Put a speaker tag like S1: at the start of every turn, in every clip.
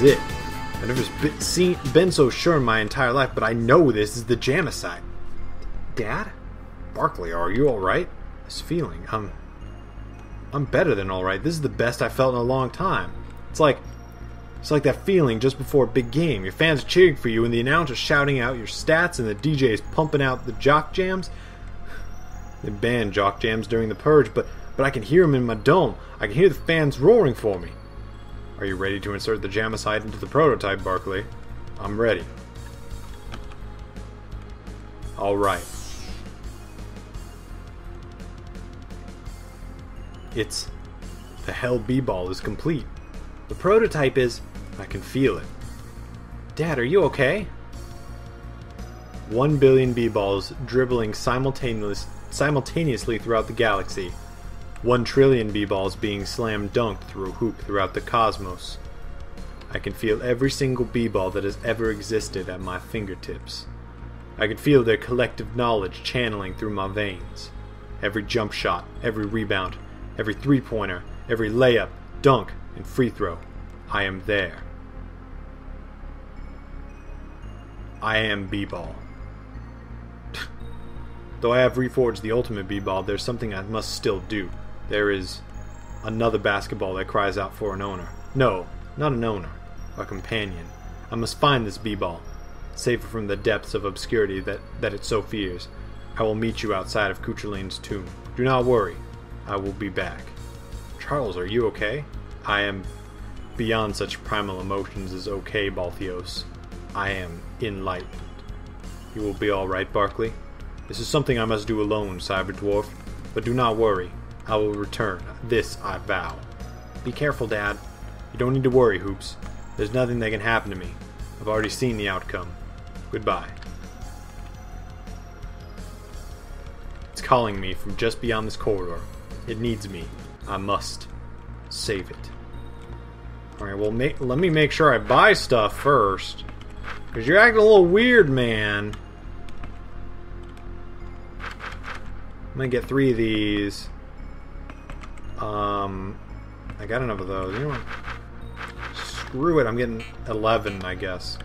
S1: is it. I've never been so sure in my entire life, but I know this is the Jamicide. Dad? Barkley, are you alright? This feeling, I'm better than alright. This is the best I've felt in a long time. It's like that feeling just before a big game. Your fans are cheering for you and the announcer's shouting out your stats and the DJ is pumping out the jock jams. They banned jock jams during the purge, but I can hear them in my dome. I can hear the fans roaring for me. Are you ready to insert the Jamicide into the prototype, Barkley? I'm ready. Alright. The Hell B-Ball is complete. The prototype is... I can feel it. Dad, are you okay? 1 billion B-Balls dribbling simultaneously throughout the galaxy. 1 trillion B-Balls being slam dunked through a hoop throughout the cosmos. I can feel every single B-Ball that has ever existed at my fingertips. I can feel their collective knowledge channeling through my veins. Every jump shot, every rebound, every three-pointer, every layup, dunk, and free throw. I am there. I am B-Ball. Though I have reforged the ultimate B-Ball, there's something I must still do. There is another basketball that cries out for an owner. No, not an owner. A companion. I must find this B-Ball. Save it from the depths of obscurity that it so fears. I will meet you outside of Cuchulain's tomb. Do not worry. I will be back. Charles, are you okay? I am beyond such primal emotions as okay, Balthios. I am enlightened. You will be alright, Barkley? This is something I must do alone, Cyber Dwarf. But do not worry. I will return. This I vow. Be careful, Dad. You don't need to worry, Hoops. There's nothing that can happen to me. I've already seen the outcome. Goodbye. It's calling me from just beyond this corridor. It needs me. I must save it. Alright, well, let me make sure I buy stuff first. Because you're acting a little weird, man. I'm gonna get 3 of these. I got enough of those. You know what? Screw it, I'm getting 11, I guess.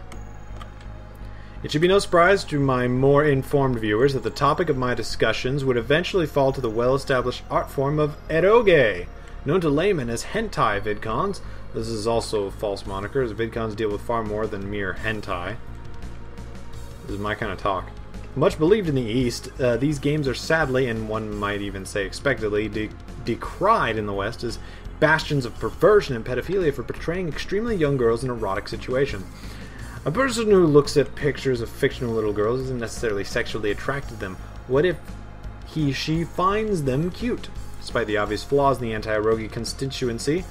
S1: It should be no surprise to my more informed viewers that the topic of my discussions would eventually fall to the well-established art form of eroge, known to laymen as hentai vidcons. This is also a false moniker, as vidcons deal with far more than mere hentai. This is my kind of talk. Much believed in the East, these games are sadly, and one might even say expectedly, decried in the West as bastions of perversion and pedophilia for portraying extremely young girls in erotic situations. A person who looks at pictures of fictional little girls isn't necessarily sexually attracted to them. What if she finds them cute? Despite the obvious flaws in the anti-eroge constituency,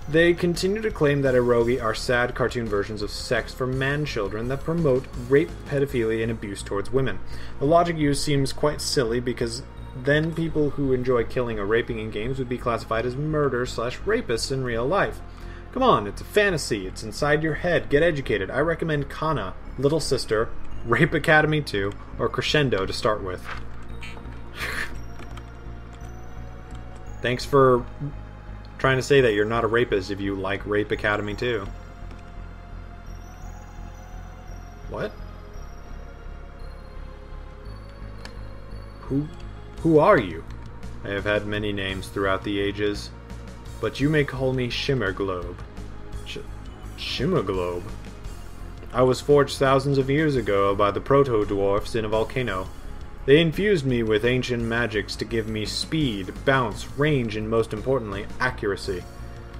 S1: they continue to claim that eroge are sad cartoon versions of sex for man-children that promote rape, pedophilia, and abuse towards women. The logic used seems quite silly because then people who enjoy killing or raping in games would be classified as murderers/rapists in real life. Come on, it's a fantasy. It's inside your head. Get educated. I recommend Kana, Little Sister, Rape Academy 2, or Crescendo to start with. Thanks for trying to say that you're not a rapist if you like Rape Academy 2. What? Who are you? I have had many names throughout the ages, but you may call me Shimmer Globe. Shimmer Globe? I was forged thousands of years ago by the proto-dwarfs in a volcano. They infused me with ancient magics to give me speed, bounce, range, and most importantly, accuracy.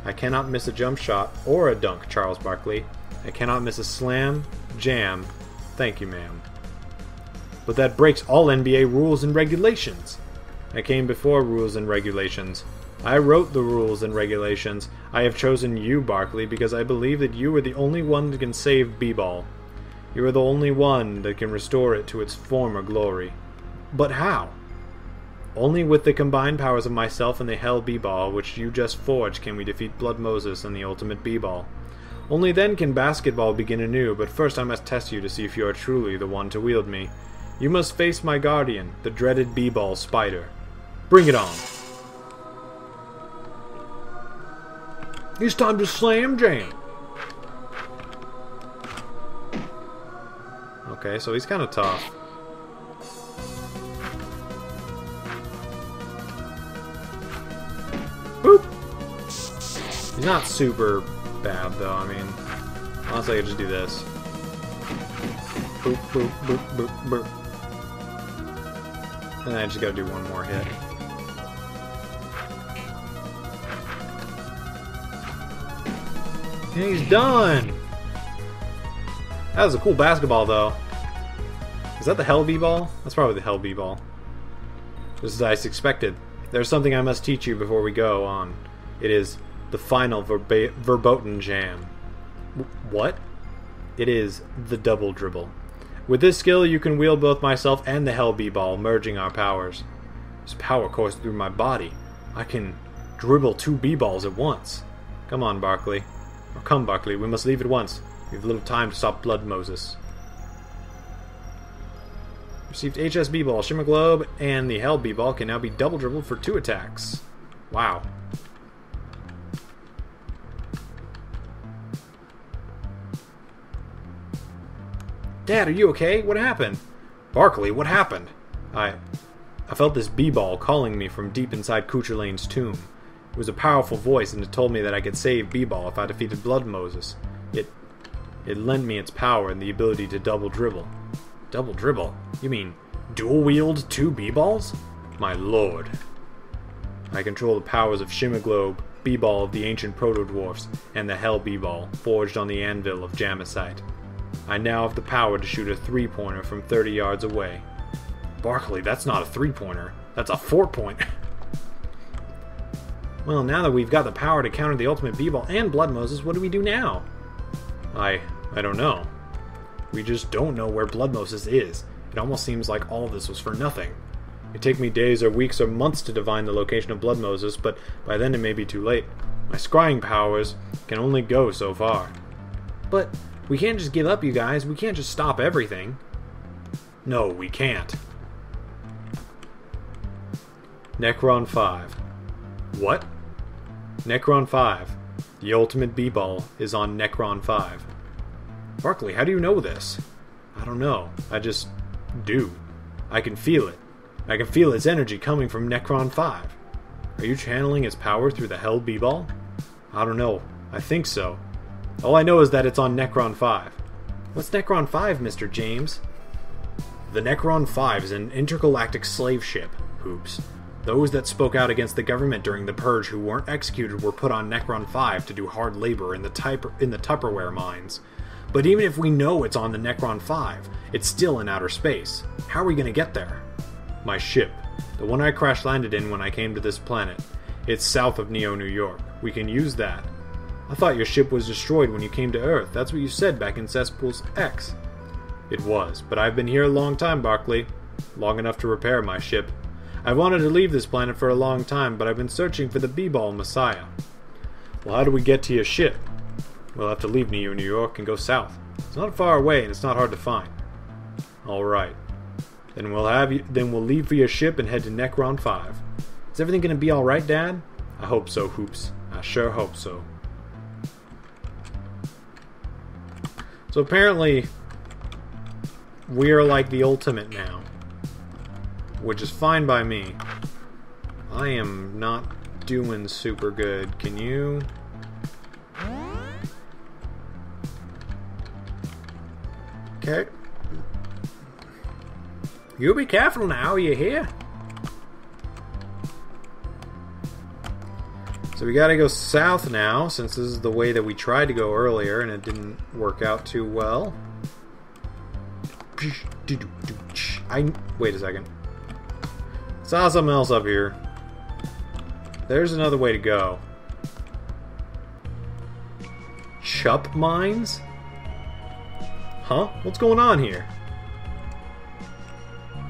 S1: I cannot miss a jump shot or a dunk, Charles Barkley. I cannot miss a slam, jam. Thank you, ma'am. But that breaks all NBA rules and regulations. I came before rules and regulations. I wrote the rules and regulations. I have chosen you, Barkley, because I believe that you are the only one that can save B-Ball. You are the only one that can restore it to its former glory. But how? Only with the combined powers of myself and the Hell B-Ball, which you just forged, can we defeat Bloodmoses and the ultimate B-Ball. Only then can basketball begin anew, but first I must test you to see if you are truly the one to wield me. You must face my guardian, the dreaded B-Ball Spider. Bring it on. It's time to slam jam. Okay, so he's kind of tough. Boop! He's not super bad, though. I mean, honestly, I could just do this. Boop, boop, boop, boop, boop. And then I just gotta do one more hit. And he's done! That was a cool basketball, though. Is that the Hell B-ball? That's probably the Hell B-ball. Just as I expected. There's something I must teach you before we go on. It is the final verboten jam. What? It is the double dribble. With this skill, you can wield both myself and the Hell B-ball, merging our powers. This power courses through my body. I can dribble 2 B-balls at once. Come on, Barkley. Or come, Barkley, we must leave at once. We have little time to stop Bloodmoses. Received HS B-ball, Shimmer Globe, and the Hell B-ball can now be double dribbled for 2 attacks. Wow. Dad, are you okay? What happened? Barkley, what happened? I felt this B-ball calling me from deep inside Cuchulain's tomb. It was a powerful voice, and it told me that I could save B-ball if I defeated Bloodmoses. It lent me its power and the ability to double dribble. Double dribble? You mean dual wield 2 B-balls? My lord. I control the powers of Shimmer Globe, B-ball of the ancient proto-dwarfs, and the Hell B-ball, forged on the anvil of Jamisite. I now have the power to shoot a 3-pointer from 30 yards away. Barkley, that's not a 3-pointer. That's a 4-pointer. Well, now that we've got the power to counter the ultimate B-ball and Bloodmoses, what do we do now? I don't know. We just don't know where Bloodmoses is. It almost seems like all this was for nothing. It'd take me days or weeks or months to divine the location of Bloodmoses, but by then it may be too late. My scrying powers can only go so far. But we can't just give up, you guys. We can't just stop everything. No, we can't. Necron 5. What? Necron 5. The ultimate B-ball is on Necron 5. Barkley, how do you know this? I don't know. I just do. I can feel it. I can feel its energy coming from Necron 5. Are you channeling its power through the Hell B-ball? I don't know. I think so. All I know is that it's on Necron 5. What's Necron 5, Mr. James? The Necron 5 is an intergalactic slave ship, Hoops. Those that spoke out against the government during the Purge who weren't executed were put on Necron 5 to do hard labor in the Tupperware mines. But even if we know it's on the Necron 5, it's still in outer space. How are we going to get there? My ship, the one I crash-landed in when I came to this planet. It's south of Neo, New York. We can use that. I thought your ship was destroyed when you came to Earth. That's what you said back in Cesspools X. It was, but I've been here a long time, Barkley. Long enough to repair my ship. I wanted to leave this planet for a long time, but I've been searching for the B-ball Messiah. Well, how do we get to your ship? We'll have to leave Neo, New York and go south. It's not far away and it's not hard to find. Alright. Then we'll leave for your ship and head to Necron 5. Is everything gonna be alright, Dad? I hope so, Hoops. I sure hope so. So apparently, we're like the ultimate now. Which is fine by me. I am not doing super good. Can you... Okay. You be careful now, you hear? So we gotta go south now, since this is the way that we tried to go earlier and it didn't work out too well. Wait a second. Saw something else up here. There's another way to go. Chup mines? Huh? What's going on here?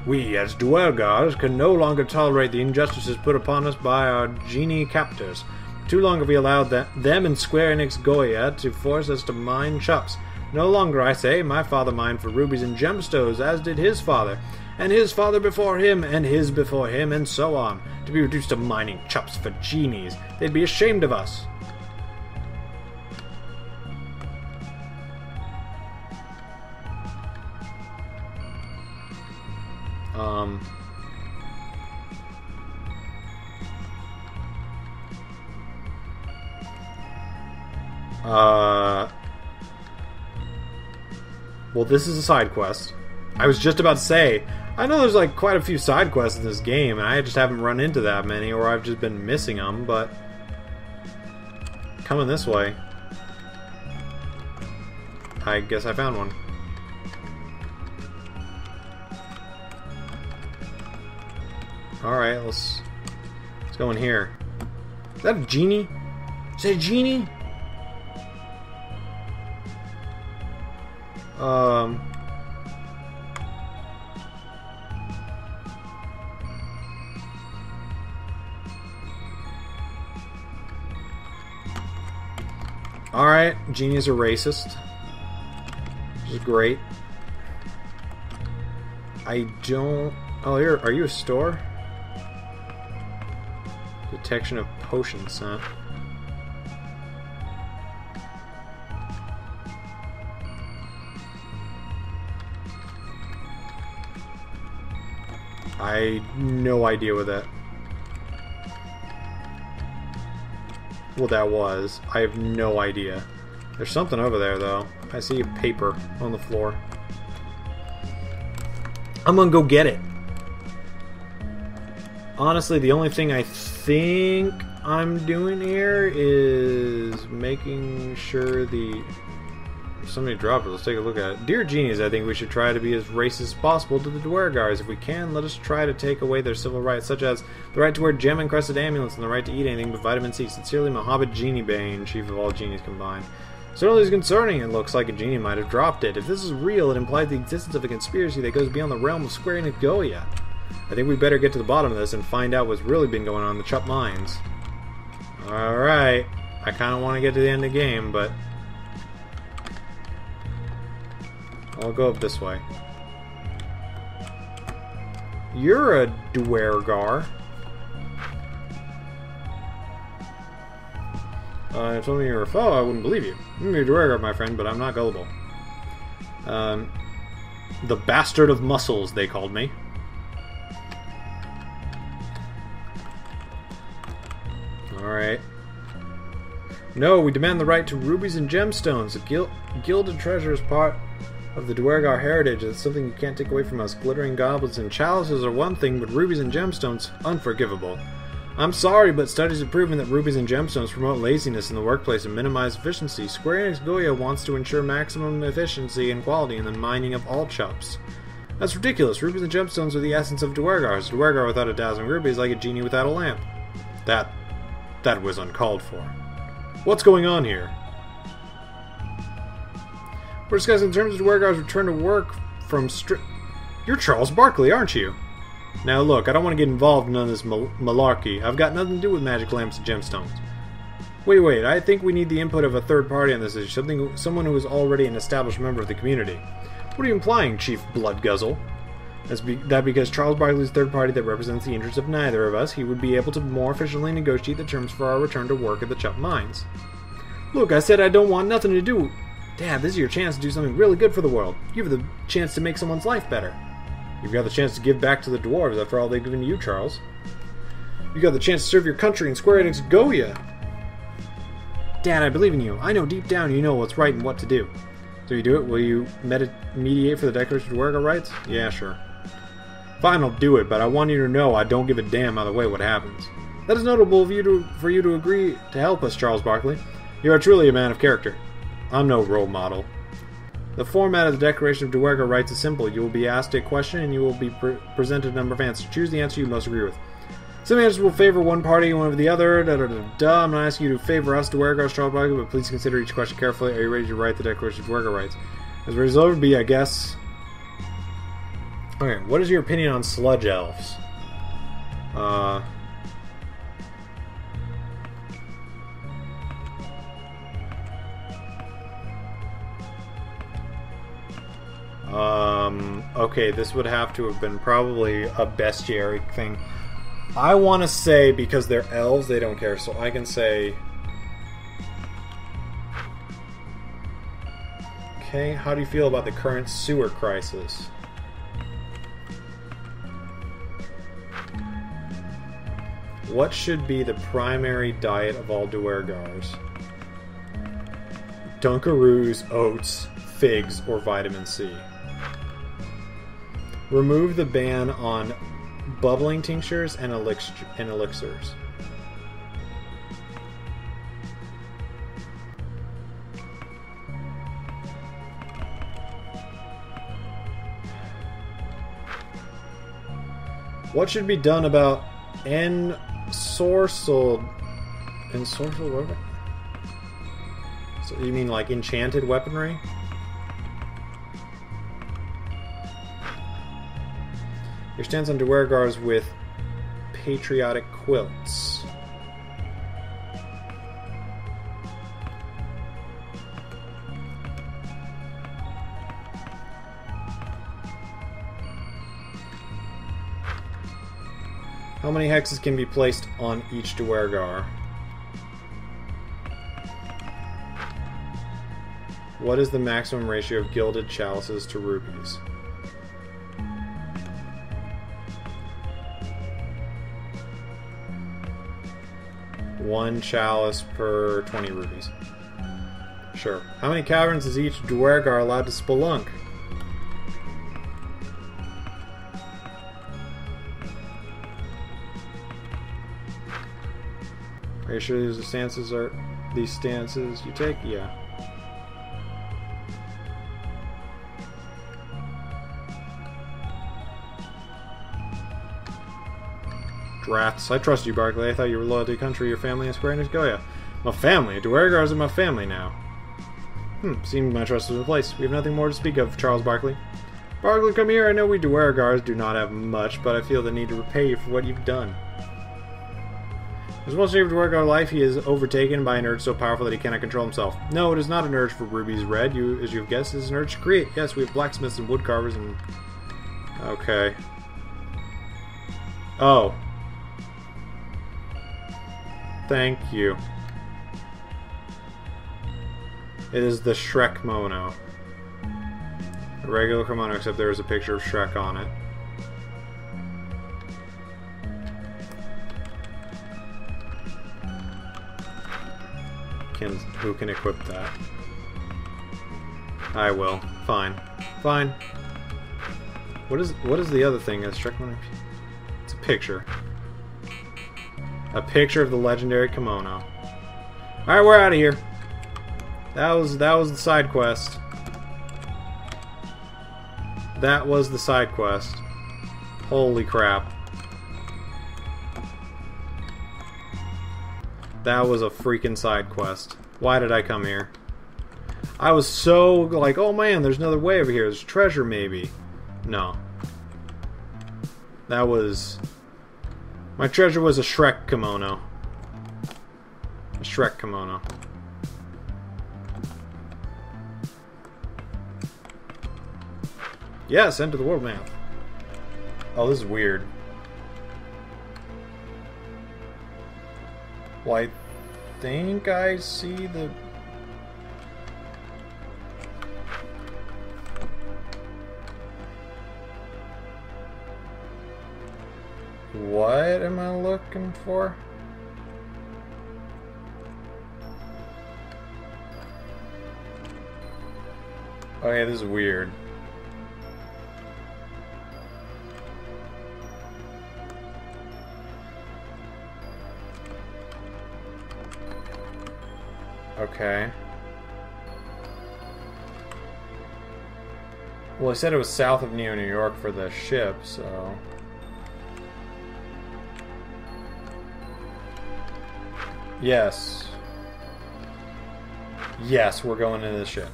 S1: We, as Duergars, can no longer tolerate the injustices put upon us by our genie captors. Too long have we allowed them and Square Enix Goya to force us to mine chups. No longer, I say. My father mined for rubies and gemstones, as did his father, and his father before him, and his before him, and so on. To be reduced to mining chups for genies. They'd be ashamed of us. Um... Well, this is a side quest. I was just about to say, I know there's like quite a few side quests in this game, and I just haven't run into that many, or I've just been missing them, but... Coming this way. I guess I found one. Alright, let's go in here. Is that a genie? Is that a genie? Alright, genies are racist. Which is great. I don't... Oh, are you a store? Detection of potions, huh? I no idea what that was. I have no idea. There's something over there though. I see a paper on the floor. I'm gonna go get it. Honestly, the only thing I think I'm doing here is making sure somebody dropped it. Let's take a look at it. Dear genies, I think we should try to be as racist as possible to the Duergars. If we can, let us try to take away their civil rights, such as the right to wear gem-encrusted amulets and the right to eat anything but vitamin C. Sincerely, Mohammed Genie Bane, chief of all genies combined. Certainly is concerning. It looks like a genie might have dropped it. If this is real, it implies the existence of a conspiracy that goes beyond the realm of Square Enix Goya. I think we better get to the bottom of this and find out what's really been going on in the Chup Mines. Alright. I kind of want to get to the end of the game, but... I'll go up this way. You're a Duergar. If told me you were a foe, I wouldn't believe you. I'm a Duergar, my friend, but I'm not gullible. The bastard of muscles, they called me. Alright. No, we demand the right to rubies and gemstones. A gilded treasure is part of the Duergar heritage. It's something you can't take away from us. Glittering goblets and chalices are one thing, but rubies and gemstones, unforgivable. I'm sorry, but studies have proven that rubies and gemstones promote laziness in the workplace and minimize efficiency. Square Enix Goya wants to ensure maximum efficiency and quality in the mining of all chups. That's ridiculous. Rubies and gemstones are the essence of Duergars. Duergar without a dazzling ruby is like a genie without a lamp. That was uncalled for. What's going on here? We're discussing terms of Duergar's return to work from You're Charles Barkley, aren't you? Now look, I don't want to get involved in none of this malarkey. I've got nothing to do with magic lamps and gemstones. Wait, I think we need the input of a third party on this issue. Someone who is already an established member of the community. What are you implying, Chief Bloodguzzle? That because Charles Barkley is third party that represents the interests of neither of us, he would be able to more efficiently negotiate the terms for our return to work at the Chup Mines. Look, I said I don't want nothing to do. Dad, this is your chance to do something really good for the world. You have the chance to make someone's life better. You've got the chance to give back to the dwarves after all they've given to you, Charles. You got the chance to serve your country and Square Enix Goya. Dad, I believe in you. I know deep down you know what's right and what to do. So you do it? Will you mediate for the Declaration of Duergar rights? Yeah, sure. Fine, I'll do it, but I want you to know I don't give a damn either way what happens. That is notable for you to agree to help us, Charles Barkley. You are truly a man of character. I'm no role model. The format of the Declaration of Duergar rights is simple. You will be asked a question and you will be presented a number of answers. Choose the answer you most agree with. Some answers will favor one party and one over the other. I'm not asking you to favor us, Duergar, Charles Barkley, but please consider each question carefully. Are you ready to write the Declaration of Duergar rights? As a result would be, I guess... Okay, what is your opinion on sludge elves? Okay, this would have to have been probably a bestiary thing. I want to say, because they're elves, they don't care, so I can say... Okay, how do you feel about the current sewer crisis? What should be the primary diet of all Duergars? Dunkaroos, oats, figs, or vitamin C. Remove the ban on bubbling tinctures and elixirs. What should be done about ensorcelled weapon? So you mean like enchanted weaponry? Your stance on Duergars with patriotic quilts. How many hexes can be placed on each Duergar? What is the maximum ratio of gilded chalices to rubies? One chalice per 20 rubies. Sure. How many caverns is each Duergar allowed to spelunk? Are you sure these stances you take? Yeah. Drafts. I trust you, Barkley. I thought you were loyal to your country, your family, and Square Enix Goya. My family? Duergars are my family now. Seems my trust was in place. We have nothing more to speak of, Charles Barkley. Barkley, come here. I know we Duergars do not have much, but I feel the need to repay you for what you've done. As one stage of Duergar life, he is overtaken by an urge so powerful that he cannot control himself. No, it is not an urge for rubies red, as you have guessed. It is an urge to create. Yes, we have blacksmiths and woodcarvers and... Okay. Oh. Thank you. It is the Shrekmono. A regular kimono, except there is a picture of Shrek on it. Who can equip that? I will. Fine. Fine. What is the other thing? It's a picture. A picture of the legendary kimono. Alright, we're out of here. That was the side quest. That was the side quest. Holy crap. That was a freaking side quest. Why did I come here? I was so like, oh man, there's another way over here. There's treasure maybe. No. That was... My treasure was a Shrek kimono. A Shrek kimono. Yes, enter the world map. Oh, this is weird. Well, I think I see the... What am I looking for? Oh yeah, this is weird. Okay. Well, I said it was south of New York for the ship, so... Yes. Yes, we're going into the ship.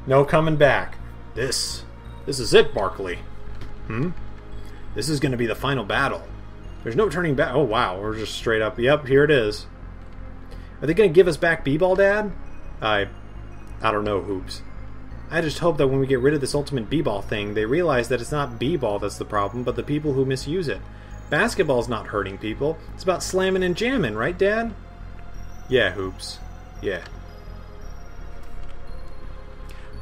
S1: No coming back. This is it, Barkley. This is going to be the final battle. There's no turning back. Oh, wow. We're just straight up. Yep, here it is. Are they going to give us back B-Ball, Dad? I don't know, Hoops. I just hope that when we get rid of this ultimate B-Ball thing, they realize that it's not B-Ball that's the problem, but the people who misuse it. Basketball's not hurting people. It's about slamming and jamming, right, Dad? Yeah, Hoops. Yeah.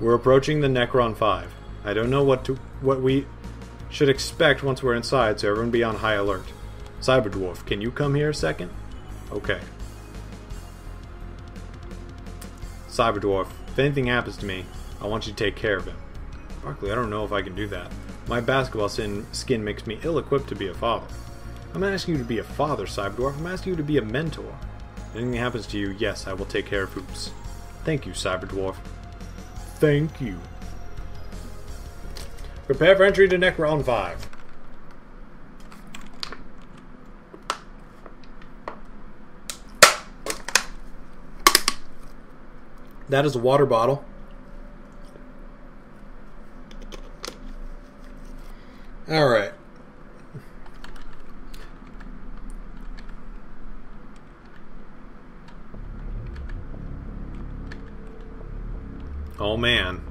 S1: We're approaching the Necron 5. I don't know what we should expect once we're inside, so everyone be on high alert. Cyberdwarf, can you come here a second? Okay. Cyberdwarf, if anything happens to me, I want you to take care of him. Barkley, I don't know if I can do that. My basketball skin makes me ill-equipped to be a father. I'm not asking you to be a father, Cyberdwarf. I'm asking you to be a mentor. If anything happens to you, yes, I will take care of Hoops. Thank you, Cyberdwarf. Thank you. Prepare for entry to Necron 5. That is a water bottle. Alright. Oh man.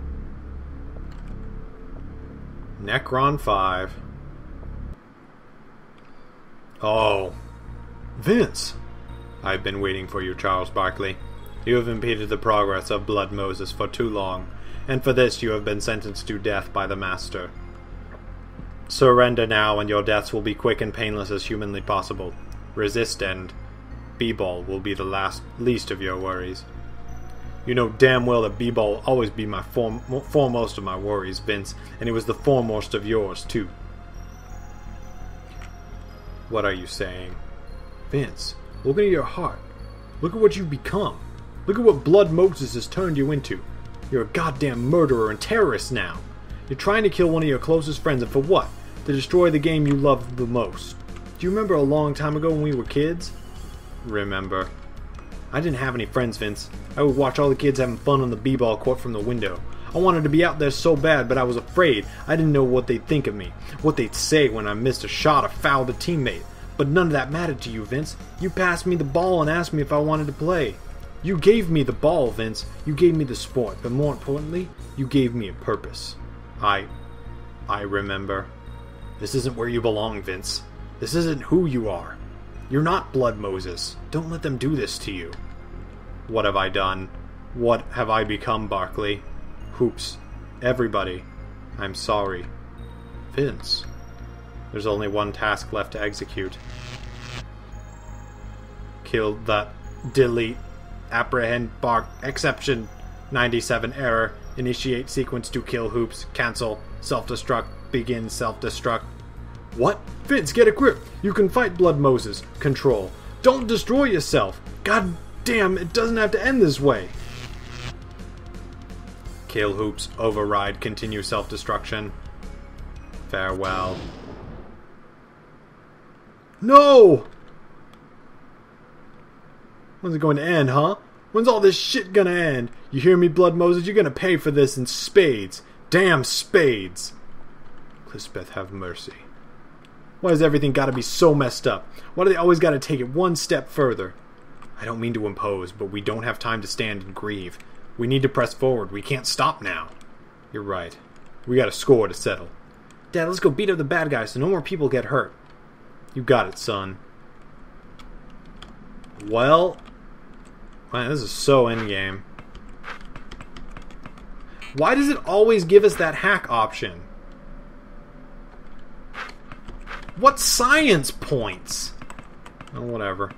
S1: Necron 5. Oh. Vince! I've been waiting for you, Charles Barkley. You have impeded the progress of Bloodmoses for too long, and for this you have been sentenced to death by the Master. Surrender now, and your deaths will be quick and painless as humanly possible. Resist, and B-Ball will be the least of your worries. You know damn well that B-Ball will always be my foremost of my worries, Vince, and it was the foremost of yours, too. What are you saying? Vince, look into your heart. Look at what you've become. Look at what Bloodmoses has turned you into. You're a goddamn murderer and terrorist now. You're trying to kill one of your closest friends, and for what? To destroy the game you love the most. Do you remember a long time ago when we were kids? Remember. I didn't have any friends, Vince. I would watch all the kids having fun on the b-ball court from the window. I wanted to be out there so bad, but I was afraid. I didn't know what they'd think of me, what they'd say when I missed a shot or fouled a teammate. But none of that mattered to you, Vince. You passed me the ball and asked me if I wanted to play. You gave me the ball, Vince. You gave me the sport, but more importantly, you gave me a purpose. I remember. This isn't where you belong, Vince. This isn't who you are. You're not Bloodmoses. Don't let them do this to you. What have I done? What have I become, Barkley? Hoops. Everybody. I'm sorry. Vince. There's only one task left to execute. Kill that. Delete. Apprehend Bark. Exception 97 error. Initiate sequence to kill Hoops. Cancel. Self-destruct. Begin self-destruct. What? Vince, get a grip. You can fight Bloodmoses. Control. Don't destroy yourself. God damn, it doesn't have to end this way. Kill Hoops. Override. Continue self-destruction. Farewell. No! When's it going to end, huh? When's all this shit gonna end? You hear me, Bloodmoses? You're gonna pay for this in spades. Damn spades. Lisbeth, have mercy. Why has everything gotta be so messed up? Why do they always gotta take it one step further? I don't mean to impose, but we don't have time to stand and grieve. We need to press forward. We can't stop now. You're right. We got a score to settle. Dad, let's go beat up the bad guys so no more people get hurt. You got it, son. Well... Man, this is so endgame. Why does it always give us that hack option? What science points? Oh, whatever.